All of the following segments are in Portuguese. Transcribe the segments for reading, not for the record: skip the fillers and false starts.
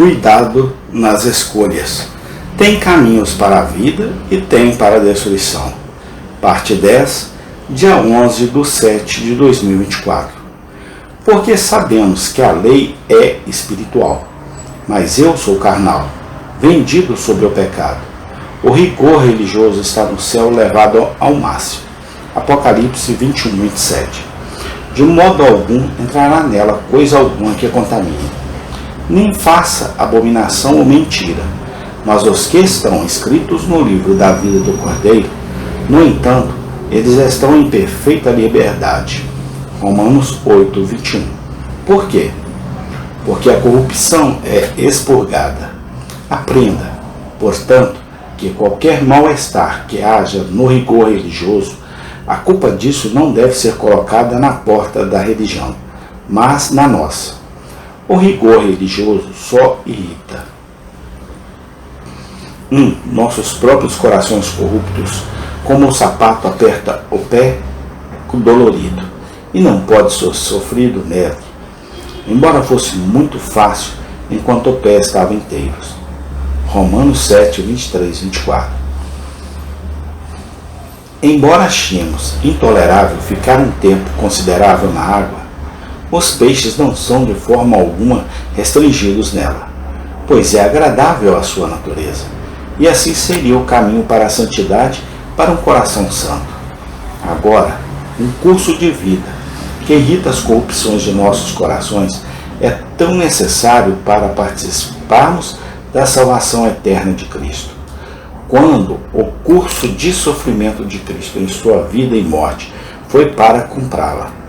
Cuidado nas escolhas. Tem caminhos para a vida e tem para a destruição. Parte 10, dia 11/7/2024. Porque sabemos que a lei é espiritual, mas eu sou carnal, vendido sobre o pecado. O rigor religioso está no céu levado ao máximo. Apocalipse 21:27. De modo algum entrará nela coisa alguma que contamine. Nem faça abominação ou mentira, mas os que estão escritos no livro da vida do Cordeiro, no entanto, eles estão em perfeita liberdade. Romanos 8:21. Por quê? Porque a corrupção é expurgada. Aprenda, portanto, que qualquer mal-estar que haja no rigor religioso, a culpa disso não deve ser colocada na porta da religião, mas na nossa. O rigor religioso só irrita. Nossos próprios corações corruptos, como o sapato aperta o pé dolorido, e não pode ser sofrido nele, embora fosse muito fácil enquanto o pé estava inteiro. Romanos 7:23-24. Embora achemos intolerável ficar um tempo considerável na água, os peixes não são de forma alguma restringidos nela, pois é agradável à sua natureza, e assim seria o caminho para a santidade para um coração santo. Agora, um curso de vida que irrita as corrupções de nossos corações é tão necessário para participarmos da salvação eterna de Cristo. Quando o curso de sofrimento de Cristo em sua vida e morte foi para comprá-la.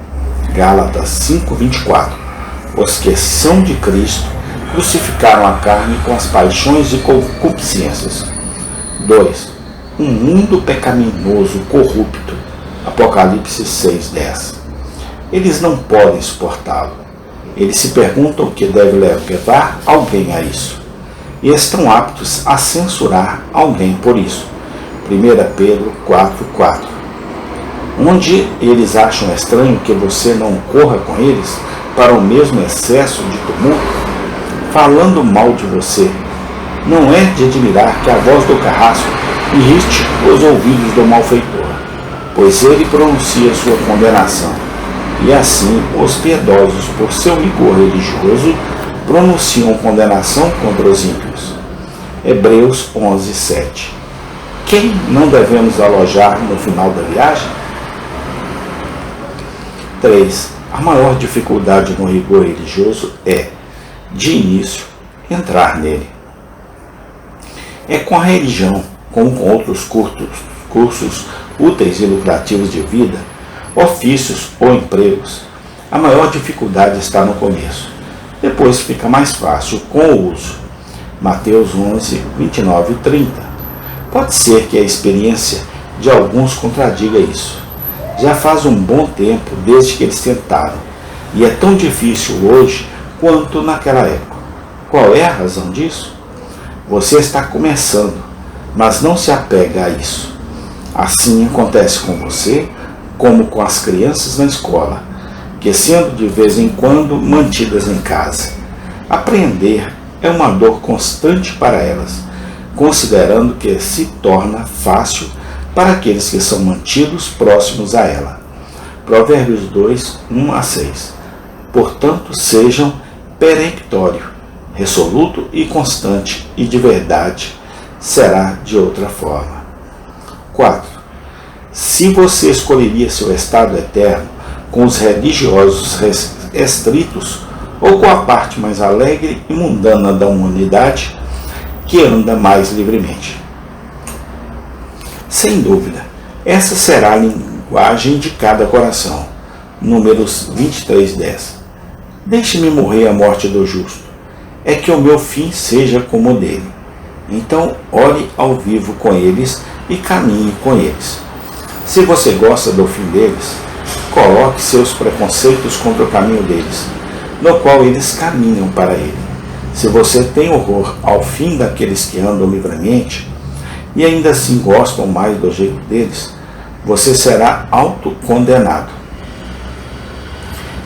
Gálatas 5:24. Os que são de Cristo crucificaram a carne com as paixões e concupiscências. 2. Um mundo pecaminoso, corrupto. Apocalipse 6:10. Eles não podem suportá-lo. Eles se perguntam o que deve levar alguém a isso. E estão aptos a censurar alguém por isso. 1 Pedro 4:4. Onde eles acham estranho que você não corra com eles para o mesmo excesso de tumulto, falando mal de você, não é de admirar que a voz do carrasco irrite os ouvidos do malfeitor, pois ele pronuncia sua condenação, e assim os piedosos, por seu rigor religioso, pronunciam condenação contra os ímpios. Hebreus 11:7. Quem não devemos alojar no final da viagem? 3. A maior dificuldade no rigor religioso é, de início, entrar nele. É com a religião, como com outros cursos úteis e lucrativos de vida, ofícios ou empregos, a maior dificuldade está no começo. Depois fica mais fácil com o uso. Mateus 11:29-30. Pode ser que a experiência de alguns contradiga isso. Já faz um bom tempo desde que eles tentaram, e é tão difícil hoje quanto naquela época. Qual é a razão disso? Você está começando, mas não se apega a isso. Assim acontece com você, como com as crianças na escola, que sendo de vez em quando mantidas em casa. Aprender é uma dor constante para elas, considerando que se torna fácil para aqueles que são mantidos próximos a ela. Provérbios 2:1-6. Portanto, sejam peremptório, resoluto e constante, e de verdade será de outra forma. 4. Se você escolheria seu estado eterno com os religiosos estritos ou com a parte mais alegre e mundana da humanidade que anda mais livremente? Sem dúvida, essa será a linguagem de cada coração. Números 23:10. Deixe-me morrer a morte do justo, é que o meu fim seja como o dele. Então ore ao vivo com eles e caminhe com eles. Se você gosta do fim deles, coloque seus preconceitos contra o caminho deles, no qual eles caminham para ele. Se você tem horror ao fim daqueles que andam livremente, e ainda assim gostam mais do jeito deles, você será autocondenado.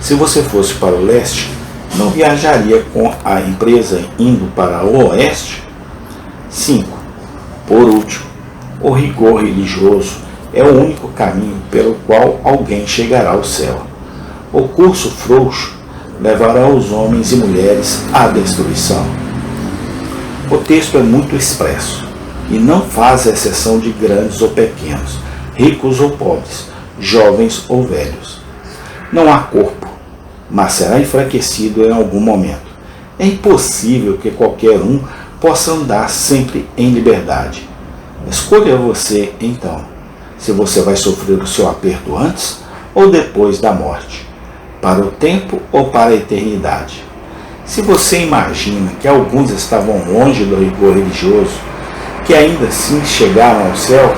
Se você fosse para o leste, não viajaria com a empresa indo para o oeste? 5. Por último, o rigor religioso é o único caminho pelo qual alguém chegará ao céu. O curso frouxo levará os homens e mulheres à destruição. O texto é muito expresso e não faz exceção de grandes ou pequenos, ricos ou pobres, jovens ou velhos. Não há corpo, mas será enfraquecido em algum momento. É impossível que qualquer um possa andar sempre em liberdade. Escolha você, então, se você vai sofrer o seu aperto antes ou depois da morte, para o tempo ou para a eternidade. Se você imagina que alguns estavam longe do rigor religioso, que ainda assim chegaram ao céu,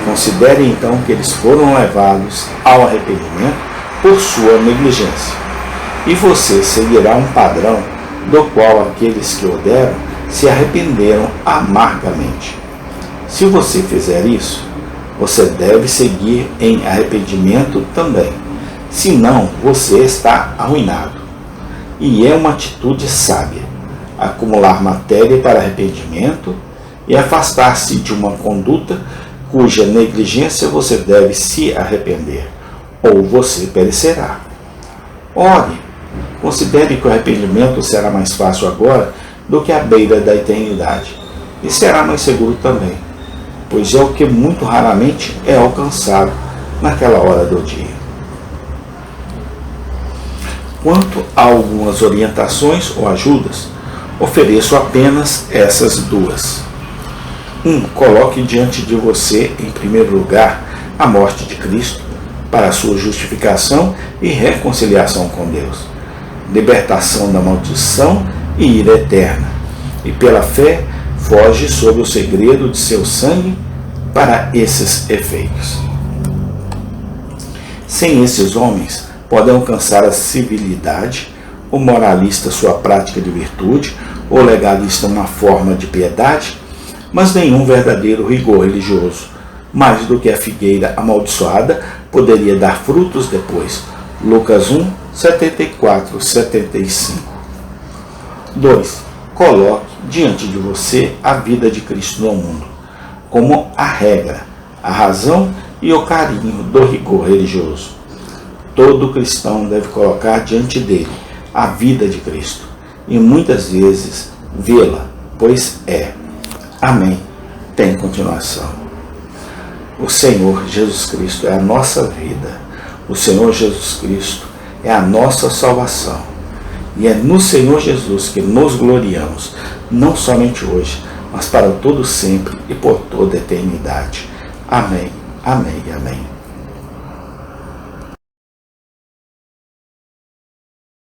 considere então que eles foram levados ao arrependimento por sua negligência. E você seguirá um padrão do qual aqueles que o deram se arrependeram amargamente. Se você fizer isso, você deve seguir em arrependimento também. Senão, você está arruinado. E é uma atitude sábia acumular matéria para arrependimento e afastar-se de uma conduta cuja negligência você deve se arrepender, ou você perecerá. Ore, considere que o arrependimento será mais fácil agora do que à beira da eternidade, e será mais seguro também, pois é o que muito raramente é alcançado naquela hora do dia. Quanto a algumas orientações ou ajudas, ofereço apenas essas duas. 1. Coloque diante de você, em primeiro lugar, a morte de Cristo, para a sua justificação e reconciliação com Deus, libertação da maldição e ira eterna, e pela fé foge sob o segredo de seu sangue para esses efeitos. Sem esses homens, podem alcançar a civilidade, o moralista sua prática de virtude, o legalista uma forma de piedade, mas nenhum verdadeiro rigor religioso, mais do que a figueira amaldiçoada, poderia dar frutos depois. Lucas 1, 74, 75. 2. Coloque diante de você a vida de Cristo no mundo, como a regra, a razão e o carinho do rigor religioso. Todo cristão deve colocar diante dele a vida de Cristo e muitas vezes vê-la, pois é. Amém. Tem continuação. O Senhor Jesus Cristo é a nossa vida. O Senhor Jesus Cristo é a nossa salvação. E é no Senhor Jesus que nos gloriamos, não somente hoje, mas para todo sempre e por toda a eternidade. Amém, amém e amém.